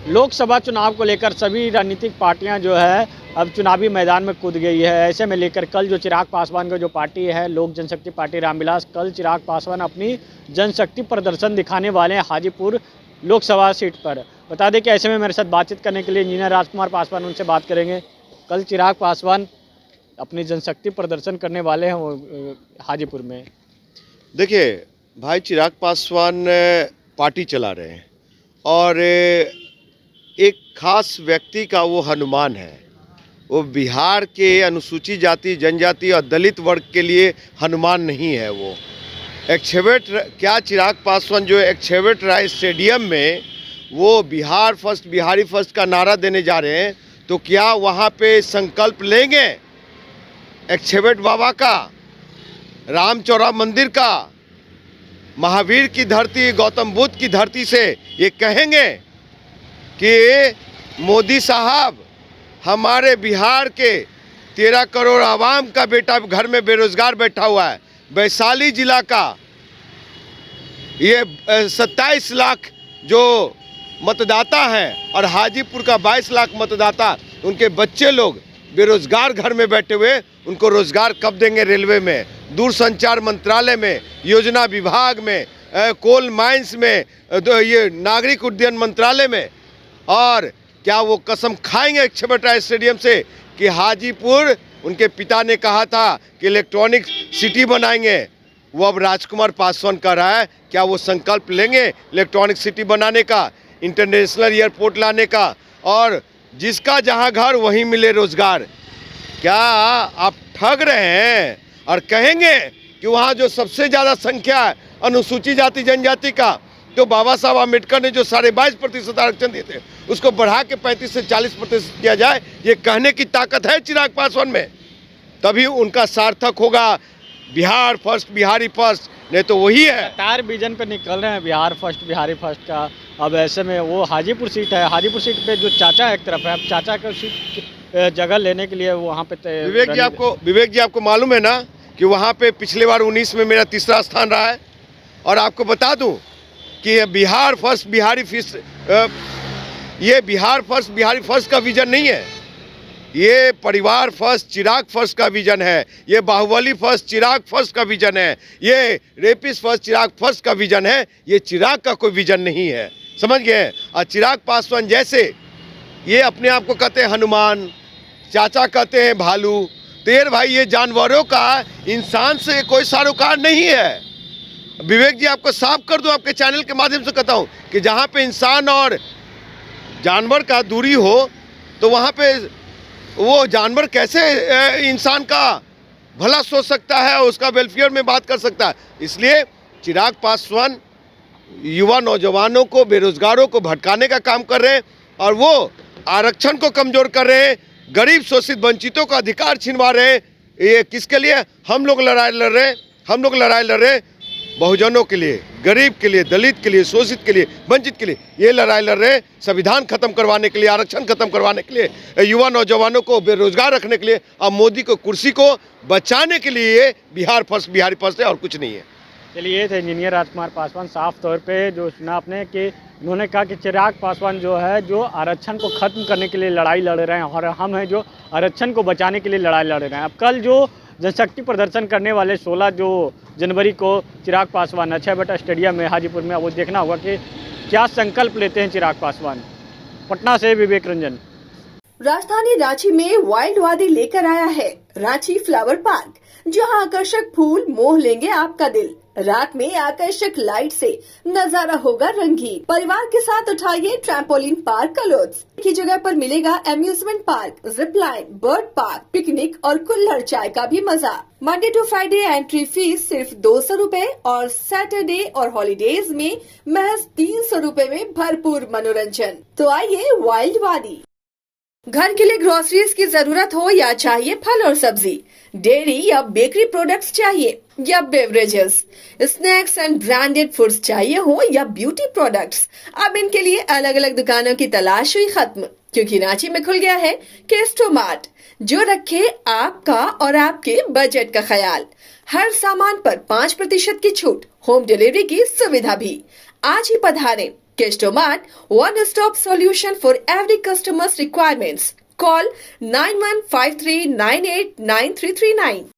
लोकसभा चुनाव को लेकर सभी राजनीतिक पार्टियां जो है अब चुनावी मैदान में कूद गई है। ऐसे में लेकर कल जो चिराग पासवान का जो पार्टी है लोक जनशक्ति पार्टी रामविलास, कल चिराग पासवान अपनी जनशक्ति प्रदर्शन दिखाने वाले हैं हाजीपुर लोकसभा सीट पर। बता दें कि ऐसे में मेरे साथ बातचीत करने के लिए इंजीनियर राजकुमार पासवान, उनसे बात करेंगे। कल चिराग पासवान अपनी जनशक्ति प्रदर्शन करने वाले हैं हाजीपुर में। देखिए भाई, चिराग पासवान पार्टी चला रहे हैं और एक खास व्यक्ति का वो हनुमान है। वो बिहार के अनुसूचित जाति, जनजाति और दलित वर्ग के लिए हनुमान नहीं है। वो एक्सहेवेट क्या चिराग पासवान जो एक्सहेवेट राय स्टेडियम में वो बिहार फर्स्ट, बिहारी फर्स्ट का नारा देने जा रहे हैं, तो क्या वहाँ पे संकल्प लेंगे एक्सहेवेट बाबा का, रामचौरा मंदिर का, महावीर की धरती, गौतम बुद्ध की धरती से ये कहेंगे कि मोदी साहब हमारे बिहार के 13 करोड़ आवाम का बेटा घर में बेरोजगार बैठा हुआ है, वैशाली जिला का ये 27 लाख जो मतदाता हैं और हाजीपुर का 22 लाख मतदाता, उनके बच्चे लोग बेरोजगार घर में बैठे हुए, उनको रोजगार कब देंगे? रेलवे में, दूरसंचार मंत्रालय में, योजना विभाग में, कोल माइंस में, ये नागरिक उड्डयन मंत्रालय में। और क्या वो कसम खाएंगे एक्सहेवेट राय स्टेडियम से कि हाजीपुर, उनके पिता ने कहा था कि इलेक्ट्रॉनिक सिटी बनाएंगे, वो अब राजकुमार पासवान कर रहा है, क्या वो संकल्प लेंगे इलेक्ट्रॉनिक सिटी बनाने का, इंटरनेशनल एयरपोर्ट लाने का, और जिसका जहां घर वहीं मिले रोजगार? क्या आप ठग रहे हैं और कहेंगे कि वहां जो सबसे ज़्यादा संख्या है अनुसूचित जाति जनजाति का, तो बाबा साहब आम्बेडकर ने जो 22.5% आरक्षण दिए थे उसको बढ़ा के 35 से 40% किया जाए? ये कहने की ताकत है चिराग पासवान में, तभी उनका सार्थक होगा बिहार फर्स्ट, बिहारी फर्स्ट। नहीं तो वही है, लगातार विजन पे निकल रहे हैं बिहार फर्स्ट, बिहारी फर्स्ट का। अब ऐसे में वो हाजीपुर सीट है, हाजीपुर सीट पे जो चाचा एक तरफ है, अब चाचा का सीट जगह लेने के लिए वहाँ पे विवेक जी आपको मालूम है ना कि वहाँ पे पिछले बार 19 में मेरा तीसरा स्थान रहा है। और आपको बता दूं कि बिहार फर्स्ट, बिहारी फर्स्ट, ये बिहार फर्स्ट, बिहारी फर्स्ट का विजन नहीं है, ये परिवार फर्स्ट, चिराग फर्स्ट का विजन है। ये बाहुबली फर्स्ट, चिराग फर्स्ट का विजन है। ये रेपिस्ट फर्स्ट, चिराग फर्स्ट का विजन है। ये चिराग का कोई विजन नहीं है, समझ गए? और चिराग पासवान जैसे ये अपने आप को कहते हैं हनुमान, चाचा कहते हैं भालू, तेर भाई ये जानवरों का इंसान से कोई सरोकार नहीं है। विवेक जी आपको साफ कर दूं, आपके चैनल के माध्यम से कहता हूं कि जहां पे इंसान और जानवर का दूरी हो, तो वहां पे वो जानवर कैसे इंसान का भला सोच सकता है, उसका वेलफेयर में बात कर सकता है? इसलिए चिराग पासवान युवा नौजवानों को, बेरोजगारों को भटकाने का काम कर रहे हैं और वो आरक्षण को कमजोर कर रहे हैं, गरीब शोषित वंचितों का अधिकार छिनवा रहे हैं। ये किसके लिए हम लोग लड़ाई लड़ रहे हैं? हम लोग लड़ाई लड़ रहे हैं बहुजनों के लिए, गरीब के लिए, दलित के लिए, शोषित के लिए, वंचित के लिए। ये लड़ाई लड़ रहे हैं संविधान खत्म करवाने के लिए, आरक्षण खत्म करवाने के लिए, युवा नौजवानों को बेरोजगार रखने के लिए, और मोदी को कुर्सी को बचाने के लिए बिहार फर्स्ट, बिहारी फर्स्ट है और कुछ नहीं है। चलिए, ये थे इंजीनियर राजकुमार पासवान। साफ तौर पे जो सुना आपने कि उन्होंने कहा कि चिराग पासवान जो है जो आरक्षण को खत्म करने के लिए लड़ाई लड़ रहे हैं और हम हैं जो आरक्षण को बचाने के लिए लड़ाई लड़ रहे हैं। अब कल जो जनशक्ति प्रदर्शन करने वाले 16 जो जनवरी को चिराग पासवान एक्सहेवेट स्टेडियम में हाजीपुर में, वो देखना होगा कि क्या संकल्प लेते हैं चिराग पासवान। पटना से विवेक रंजन। राजधानी रांची में वाइल्ड वादी लेकर आया है रांची फ्लावर पार्क, जहां आकर्षक फूल मोह लेंगे आपका दिल। रात में आकर्षक लाइट से नजारा होगा रंगीन। परिवार के साथ उठाइए ट्रैम्पोलिन पार्क का लुत्फ। की जगह पर मिलेगा amusement park, zip line, bird park, picnic और कुल्हड़ चाय का भी मजा। Monday to Friday entry fee सिर्फ 200 रूपए और सैटरडे और हॉलीडेज में महज 300 रूपए में भरपूर मनोरंजन। तो आइए वाइल्ड वादी। घर के लिए ग्रोसरीज की जरूरत हो या चाहिए फल और सब्जी, डेयरी या बेकरी प्रोडक्ट्स चाहिए या beverages, snacks and branded foods चाहिए हो या ब्यूटी प्रोडक्ट्स, अब इनके लिए अलग अलग दुकानों की तलाश हुई खत्म, क्योंकि रांची में खुल गया है केस्टो मार्ट, जो रखे आपका और आपके बजट का ख्याल। हर सामान पर 5% की छूट, होम डिलीवरी की सुविधा भी। आज ही पधारें Kestomat, one-stop solution for every customer's requirements. Call 9153989339.